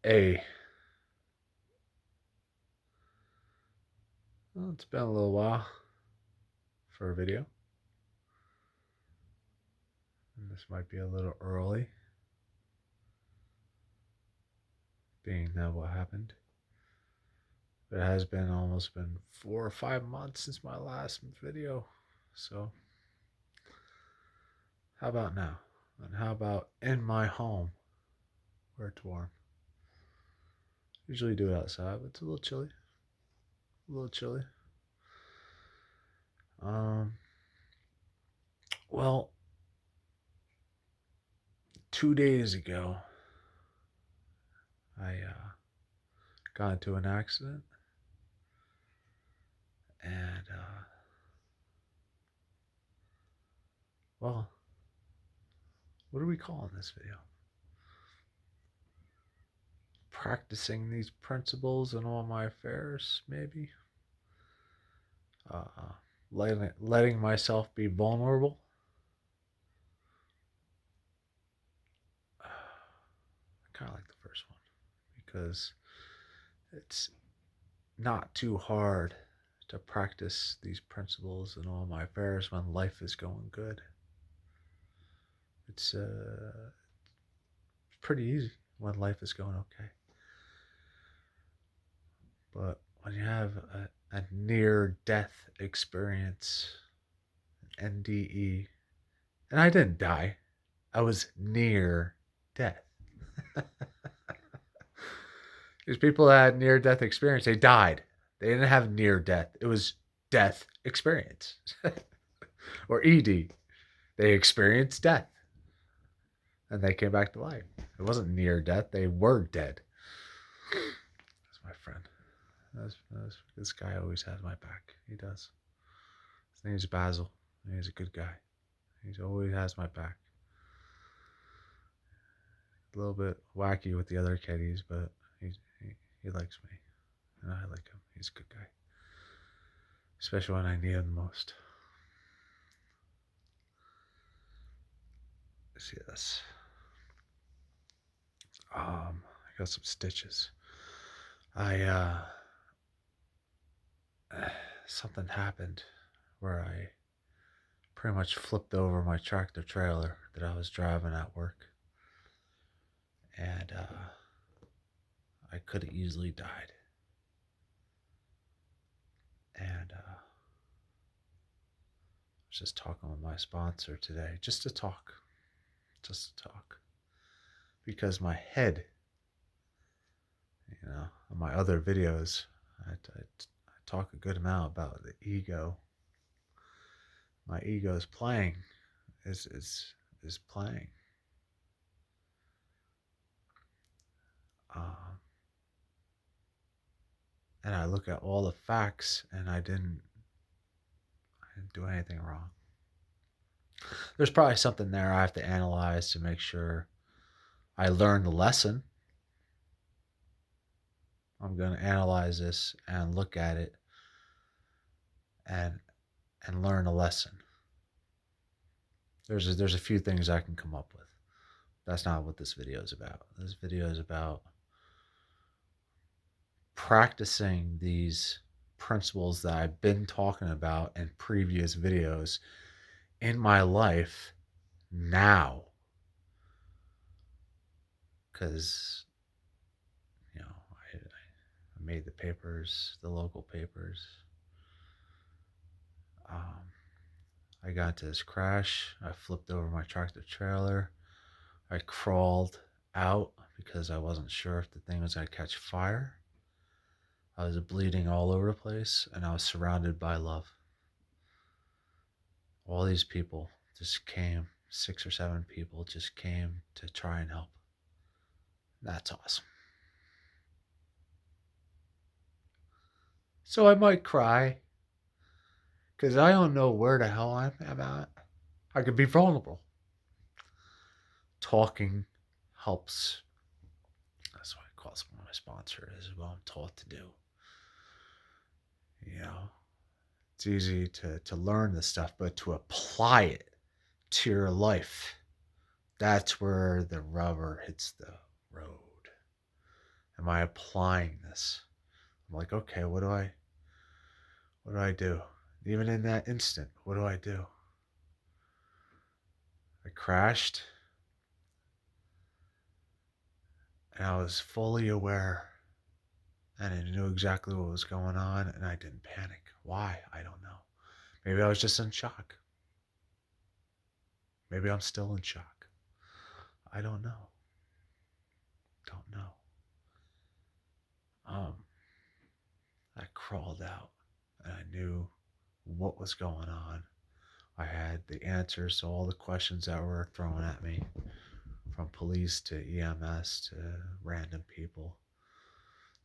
Hey, well, it's been a little while for a video, and this might be a little early, being that what happened. But it has been almost been 4 or 5 months since my last video. So, how about now? And how about in my home where it's warm? Usually do it outside, but it's a little chilly. A little chilly. Um, well, 2 days ago, I got into an accident, and well, what are we calling this video? Practicing these principles in all my affairs, maybe. Uh, letting myself be vulnerable. I kind of like the first one because it's not too hard to practice these principles in all my affairs when life is going good. It's pretty easy when life is going okay. But when you have a near death experience, NDE, and I didn't die, I was near death. These people that had near death experience, they died. They didn't have near death. It was death experience. Or ED. They experienced death and they came back to life. It wasn't near death, they were dead. That's my friend. This guy always has my back. He does. His name is Basil. He's a good guy. He always has my back. A little bit wacky with the other kitties, but he likes me. And I like him. He's a good guy. Especially when I need him the most. Let's see this. I got some stitches. I something happened where I pretty much flipped over my tractor trailer that I was driving at work, and I could have easily died. And I was just talking with my sponsor today, just to talk, because my head, on my other videos, I talk a good amount about the ego. My ego is playing, is playing. Um, and I look at all the facts, and I didn't do anything wrong. There's probably something there I have to analyze to make sure I learn the lesson. I'm going to analyze this and look at it and learn a lesson. There's a few things I can come up with. That's not what this video is about. This video is about practicing these principles that I've been talking about in previous videos in my life now. Because, I made the papers, the local papers. Um, I got into this crash. I flipped over my tractor trailer. I crawled out because I wasn't sure if the thing was going to catch fire. I was bleeding all over the place, and I was surrounded by love. All these people just came, 6 or 7 people just came to try and help. That's awesome. So I might cry because I don't know where the hell I'm at. I could be vulnerable. Talking helps. That's why I call someone my sponsor, is what I'm taught to do. You know, it's easy to learn this stuff, but to apply it to your life, that's where the rubber hits the road. Am I applying this? I'm like, okay, what do I do? Even in that instant, what do I do? I crashed and I was fully aware and I knew exactly what was going on and I didn't panic. Why? I don't know. Maybe I was just in shock. Maybe I'm still in shock. I don't know. Don't know. Um, I crawled out and I knew what was going on. I had the answers to all the questions that were thrown at me, from police to EMS to random people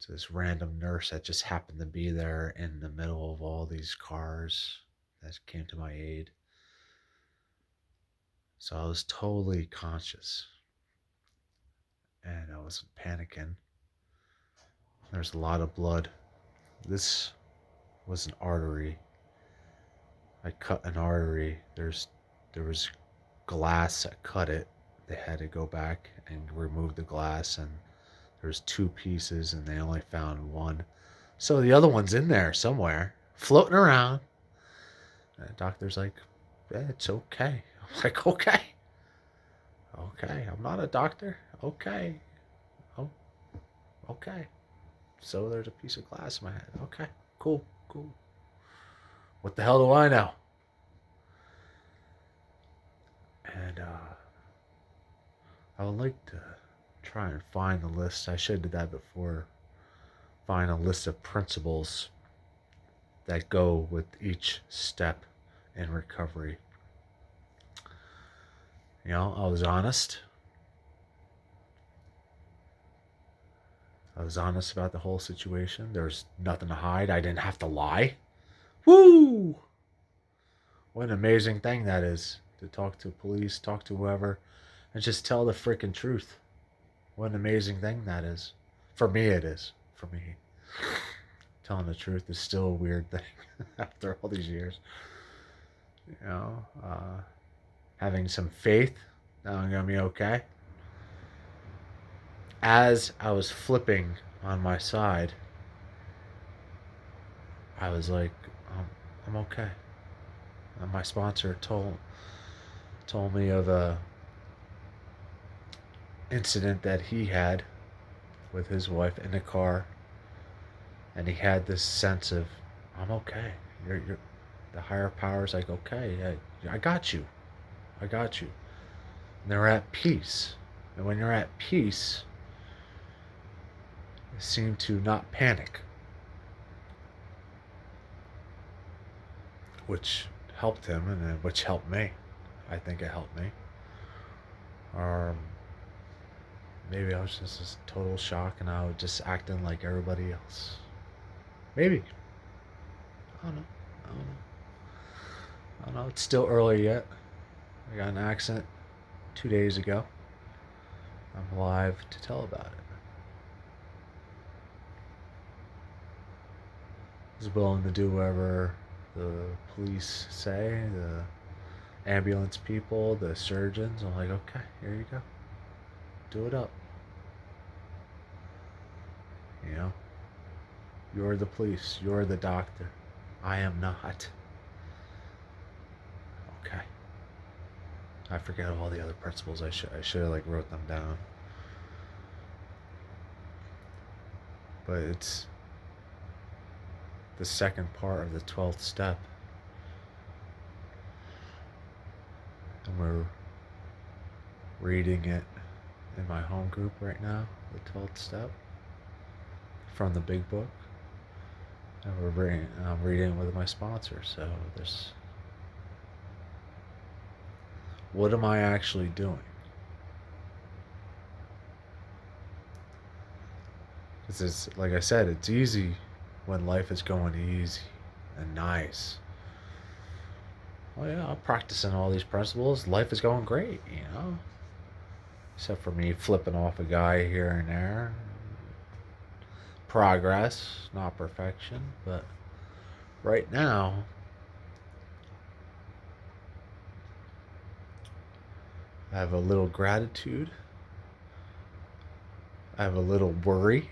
to this random nurse that just happened to be there in the middle of all these cars that came to my aid. So I was totally conscious and I wasn't panicking. There's a lot of blood. This was an artery. I cut an artery. There was glass that cut it. They had to go back and remove the glass, and there's two pieces and they only found one. So the other one's in there somewhere, floating around. And the doctor's like, yeah, it's okay. I'm like, okay. Okay. I'm not a doctor. Okay. Oh, okay. So there's a piece of glass in my head. Okay. Cool. Cool. What the hell do I know? And I would like to try and find the list. I should have did that before. Find a list of principles that go with each step in recovery. You know, I was honest. I was honest about the whole situation. There's nothing to hide. I didn't have to lie. Woo! What an amazing thing that is, to talk to police, talk to whoever, and just tell the freaking truth. What an amazing thing that is. For me, it is. For me. Telling the truth is still a weird thing after all these years. You know, having some faith that I'm going to be okay. As I was flipping on my side, I was like, I'm okay. And my sponsor told me of a incident that he had with his wife in the car, and he had this sense of, I'm okay. You're the higher power's like, okay, I got you. I got you. And they're at peace. And when you're at peace, you seem to not panic, which helped him and which helped me. I think it helped me. Or maybe I was just a total shock and I was just acting like everybody else. Maybe. I don't know. I don't know. I don't know. It's still early yet. I got an accident 2 days ago. I'm alive to tell about it. I was willing to do whatever the police say, the ambulance people, the surgeons. I'm like, okay, here you go. Do it up. You know? You're the police. You're the doctor. I am not. Okay. I forget all the other principles. I should have like wrote them down. But it's the second part of the 12th step. And we're reading it in my home group right now, the 12th step from the big book. And I'm reading it with my sponsor. So there's, what am I actually doing? Because it's, like I said, it's easy when life is going easy and nice. Oh yeah, I'm practicing all these principles. Life is going great, you know. Except for me flipping off a guy here and there. Progress, not perfection, but right now, I have a little gratitude. I have a little worry.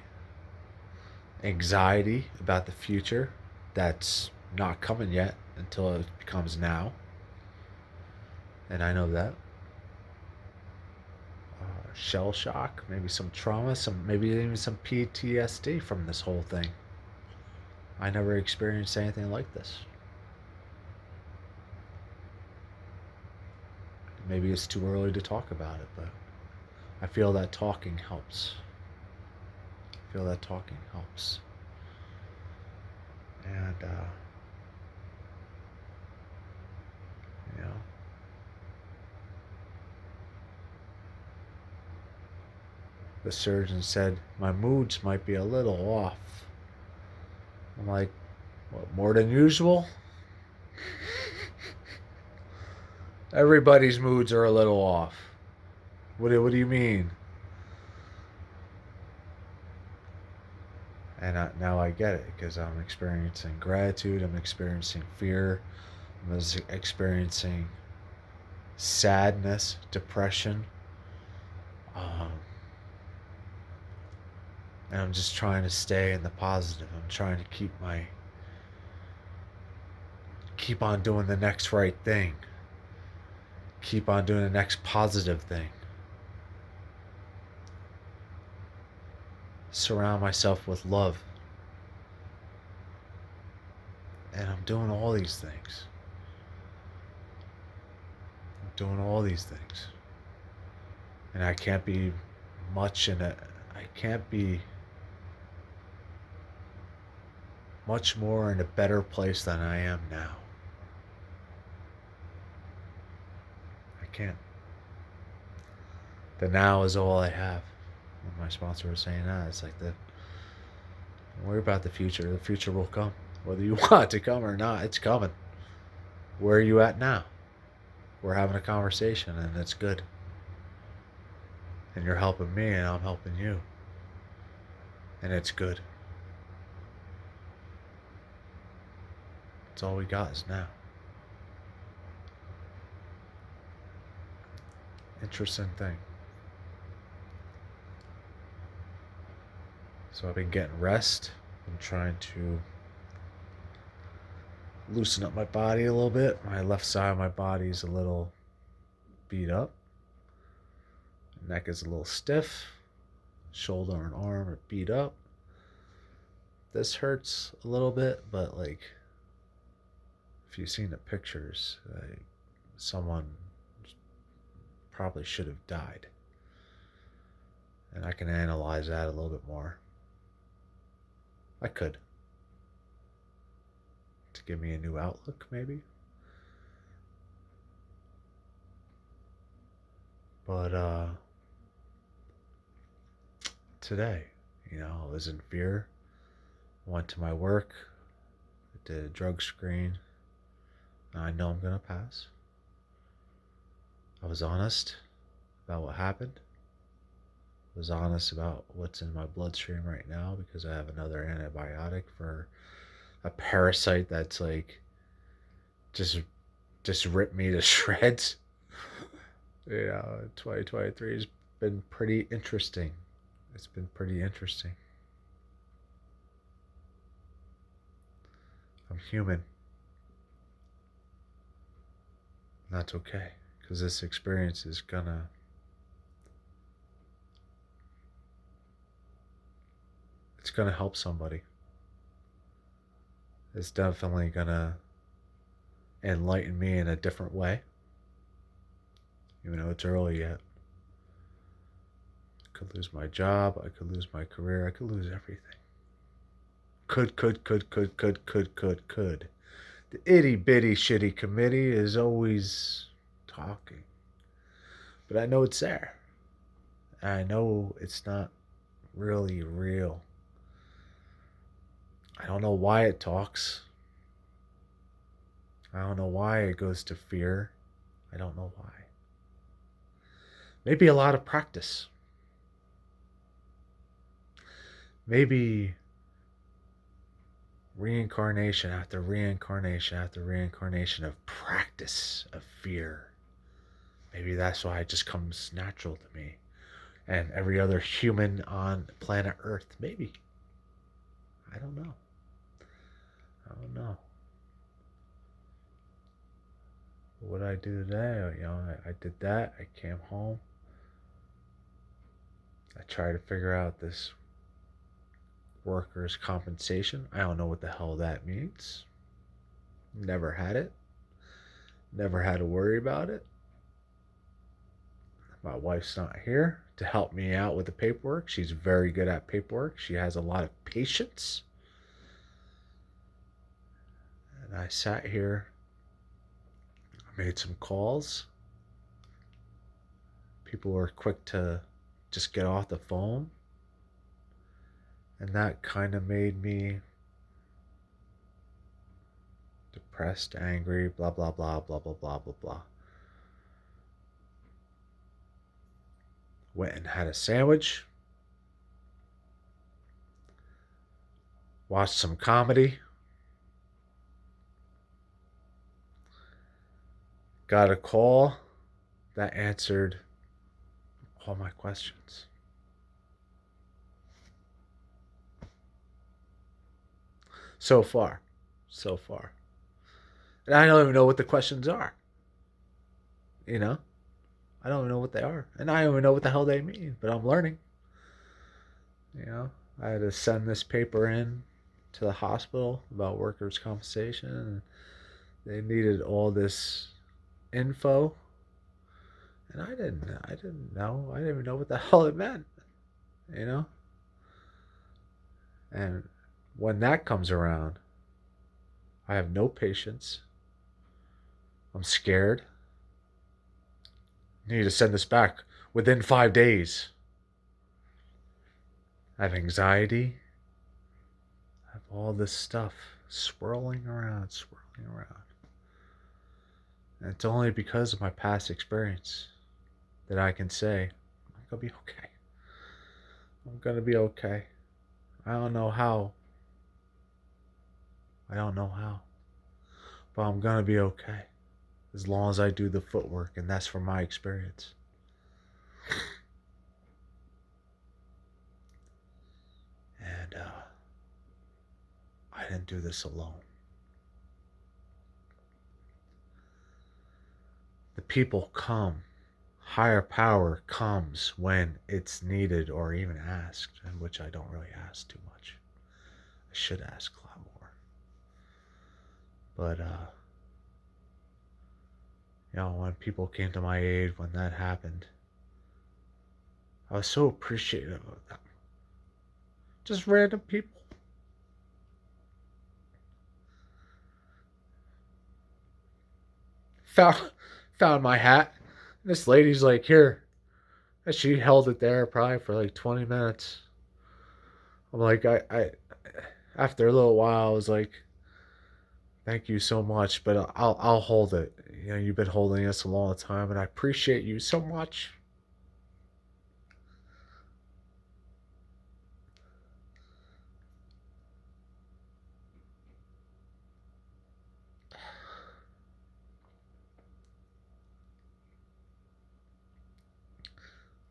anxiety about the future that's not coming yet until it becomes now. And I know that. Shell shock, maybe some trauma, maybe even some PTSD from this whole thing. I never experienced anything like this. Maybe it's too early to talk about it, but I feel that talking helps. I feel that talking helps. And, you know, the surgeon said my moods might be a little off. I'm like, what, more than usual? Everybody's moods are a little off. What do you mean? And now I get it because I'm experiencing gratitude, I'm experiencing fear, I'm experiencing sadness, depression. Um, and I'm just trying to stay in the positive. I'm trying to keep on doing the next right thing. Keep on doing the next positive thing. Surround myself with love. And I'm doing all these things. I'm doing all these things. And I can't be I can't be much more in a better place than I am now. I can't. The now is all I have. When my sponsor was saying that, it's like don't worry about the future. The future will come. Whether you want it to come or not, it's coming. Where are you at now? We're having a conversation and it's good. And you're helping me and I'm helping you. And it's good. It's all we got is now. Interesting thing. So I've been getting rest. I'm trying to loosen up my body a little bit. My left side of my body is a little beat up. Neck is a little stiff. Shoulder and arm are beat up. This hurts a little bit, but like, if you've seen the pictures, someone probably should have died. And I can analyze that a little bit more. I could. To give me a new outlook, maybe. But today, I was in fear. Went to my work, did a drug screen. I know I'm gonna pass. I was honest about what happened. I was honest about what's in my bloodstream right now because I have another antibiotic for a parasite that's like just ripped me to shreds. 2023 has been pretty interesting. It's been pretty interesting. I'm human. And that's okay, because this experience is it's gonna help somebody. It's definitely gonna enlighten me in a different way. Even though it's early yet. I could lose my job, I could lose my career, I could lose everything. Could. The itty bitty shitty committee is always talking. But I know it's there. I know it's not really real. I don't know why it talks. I don't know why it goes to fear. I don't know why. Maybe a lot of practice. Maybe reincarnation after reincarnation after reincarnation of practice of fear. Maybe that's why it just comes natural to me and every other human on planet Earth. Maybe. I don't know. I don't know. What did I do today? I did that. I came home. I tried to figure out this workers' compensation. I don't know what the hell that means. Never had it. Never had to worry about it. My wife's not here to help me out with the paperwork. She's very good at paperwork. She has a lot of patience. And I sat here, I made some calls. People were quick to just get off the phone. And that kind of made me depressed, angry, blah, blah, blah, blah, blah, blah, blah, blah. Went and had a sandwich. Watched some comedy. Got a call that answered all my questions. So far. So far. And I don't even know what the questions are. You know? I don't even know what they are. And I don't even know what the hell they mean, but I'm learning. You know? I had to send this paper in to the hospital about workers' compensation, and they needed all this info. And I didn't know. I didn't even know what the hell it meant. You know? And when that comes around, I have no patience. I'm scared. I need to send this back within 5 days. I have anxiety. I have all this stuff swirling around. And it's only because of my past experience that I can say, I'm going to be okay. I'm going to be okay. I don't know how. But I'm going to be okay. As long as I do the footwork, and that's from my experience. And I didn't do this alone. The people come. Higher power comes when it's needed or even asked, and which I don't really ask too much. I should ask a lot more. But when people came to my aid, when that happened, I was so appreciative of them. Just random people. Found my hat. This lady's like, here. And she held it there probably for like 20 minutes. I'm like, I after a little while, I was like, thank you so much, but I'll hold it. You've been holding this a long time, and I appreciate you so much.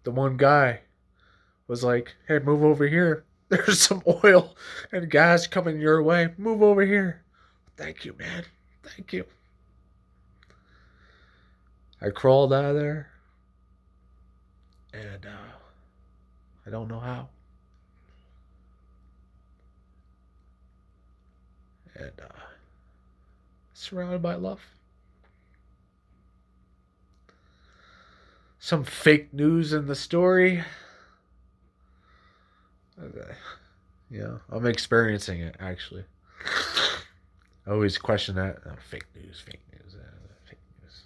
The one guy was like, hey, move over here. There's some oil and gas coming your way. Move over here. Thank you, man. Thank you. I crawled out of there, and I don't know how. And surrounded by love. Some fake news in the story. I'm experiencing it, actually. I always question that. Oh, fake news, fake news, fake news.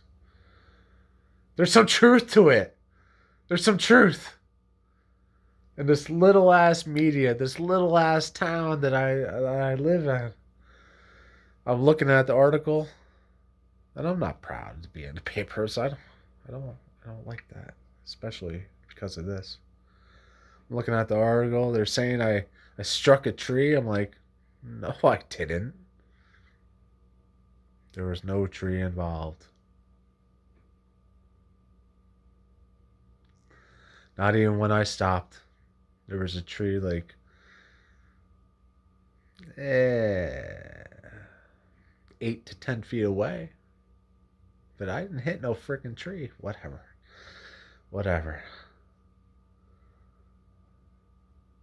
There's some truth to it. There's some truth. In this little ass media, this little ass town that I live in. I'm looking at the article, and I'm not proud to be in the papers. I don't like that, especially because of this. I'm looking at the article. They're saying I struck a tree. I'm like, no, I didn't. There was no tree involved. Not even when I stopped. There was a tree like eh, 8 to 10 feet away. But I didn't hit no freaking tree. Whatever. Whatever.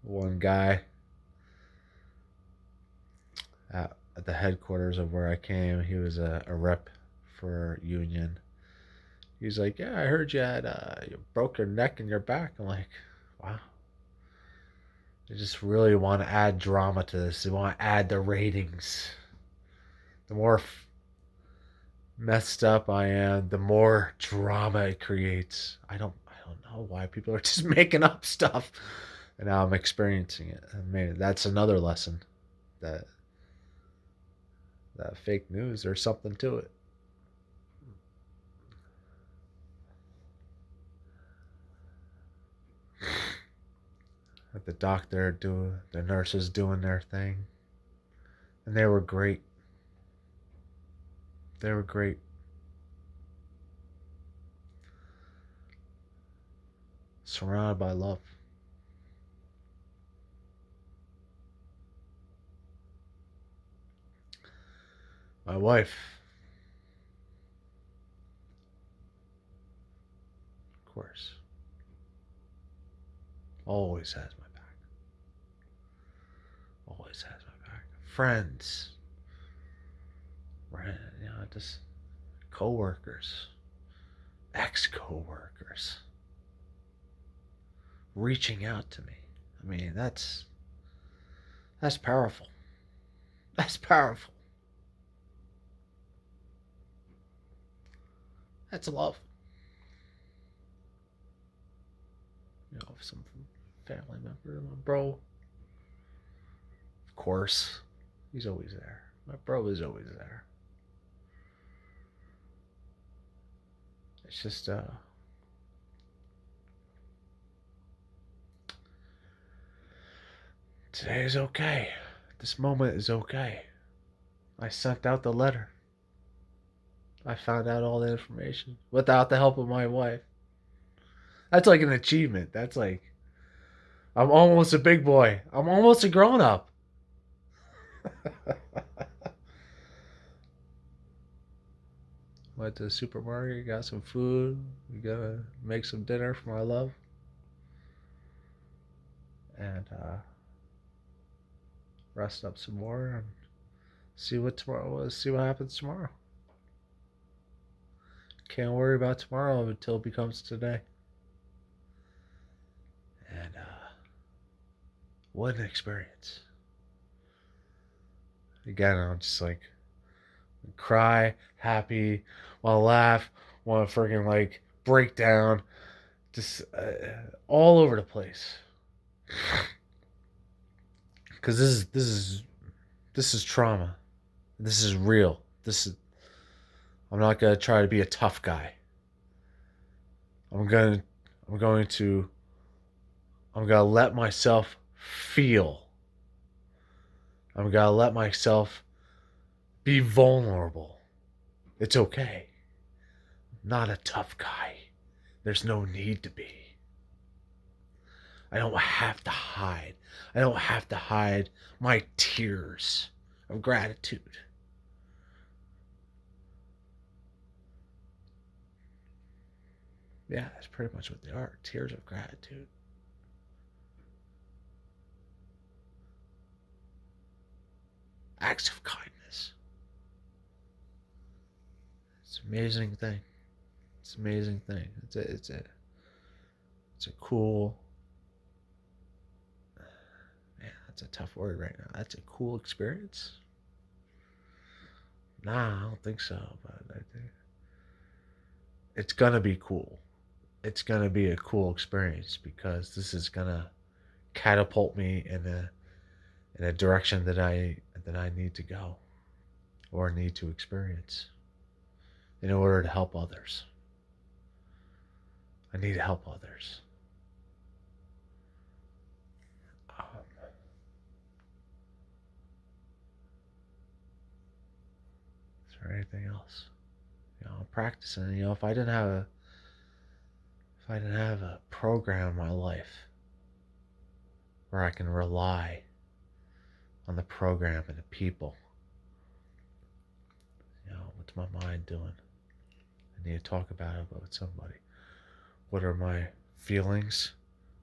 One guy at the headquarters of where I came, he was a rep for union. He's like, yeah, I heard you broke your neck and your back. I'm like, wow. They just really want to add drama to this. They want to add the ratings. The more messed up I am, the more drama it creates. I don't know why people are just making up stuff. And now I'm experiencing it. And maybe that's another lesson that fake news, there's something to it. Like the doctor doing, the nurses doing their thing, and they were great. They were great. Surrounded by love. My wife, of course, always has my back. Always has my back. Friends, right? Just co-workers, ex-co-workers, reaching out to me. I mean, that's powerful. That's powerful. That's love. Some family member, my bro. Of course, he's always there. My bro is always there. It's just today is okay. This moment is okay. I sent out the letter. I found out all the information without the help of my wife. That's like an achievement. That's like, I'm almost a big boy. I'm almost a grown up. Went to the supermarket, got some food. We gotta make some dinner for my love. And rest up some more and see what tomorrow was. See what happens tomorrow. Can't worry about tomorrow until it becomes today. And what an experience. Again, I'm just like, cry, happy, want to laugh, want to freaking like break down, just all over the place. Because this is trauma. This is real. This is. I'm not gonna try to be a tough guy. I'm gonna. I'm going to. I'm gonna let myself feel. I'm gonna let myself be vulnerable. It's okay. I'm not a tough guy. There's no need to be. I don't have to hide. I don't have to hide my tears of gratitude. Yeah, that's pretty much what they are. Tears of gratitude. Acts of kindness. It's an amazing thing. It's an amazing thing. It's a cool. Man, that's a tough word right now. That's a cool experience. Nah, I don't think so. But I think it's gonna be cool. It's gonna be a cool experience because this is gonna catapult me in a direction that I need to go or need to experience in order to help others. I need to help others. Um, is there anything else? I'm practicing. If I didn't have a program in my life where I can rely on the program and the people. What's my mind doing? I need to talk about it with somebody. What are my feelings?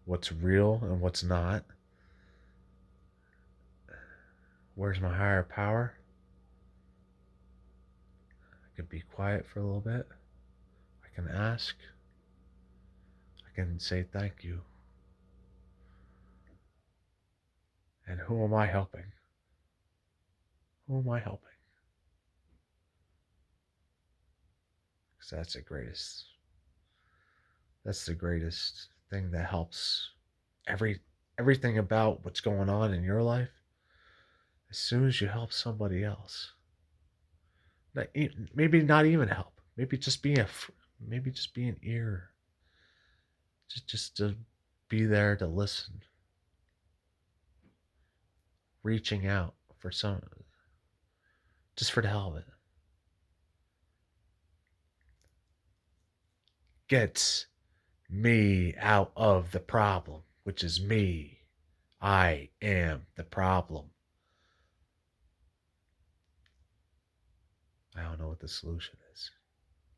What's real and what's not? Where's my higher power? I can be quiet for a little bit. I can ask. I can say thank you. And who am I helping? Who am I helping? Because that's the greatest thing that helps everything about what's going on in your life. As soon as you help somebody else, maybe not even help, maybe just be an ear, just to be there to listen, reaching out for some, just for the hell of it, gets me out of the problem, which is me. I am the problem. I don't know what the solution is.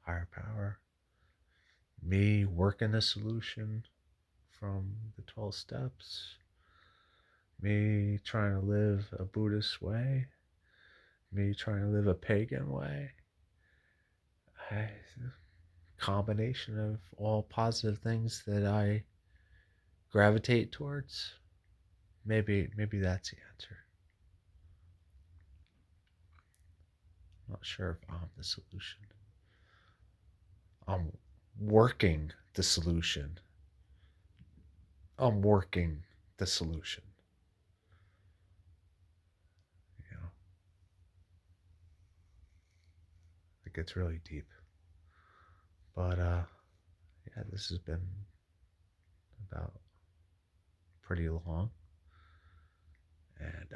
Higher power, me working a solution from the 12 steps, me trying to live a Buddhist way, me trying to live a pagan way. Combination of all positive things that I gravitate towards. Maybe that's the answer. I'm not sure if I'm the solution. I'm working the solution. I'm working the solution. You know, it gets really deep. But yeah, this has been about pretty long, and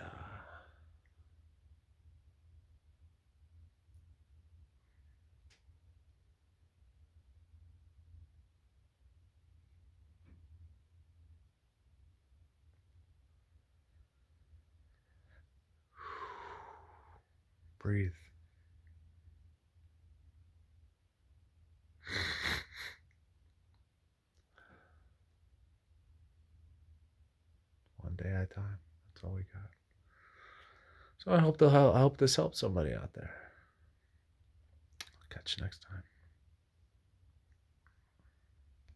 breathe. One day at a time. That's all we got. So I hope this helps somebody out there. I'll catch you next time.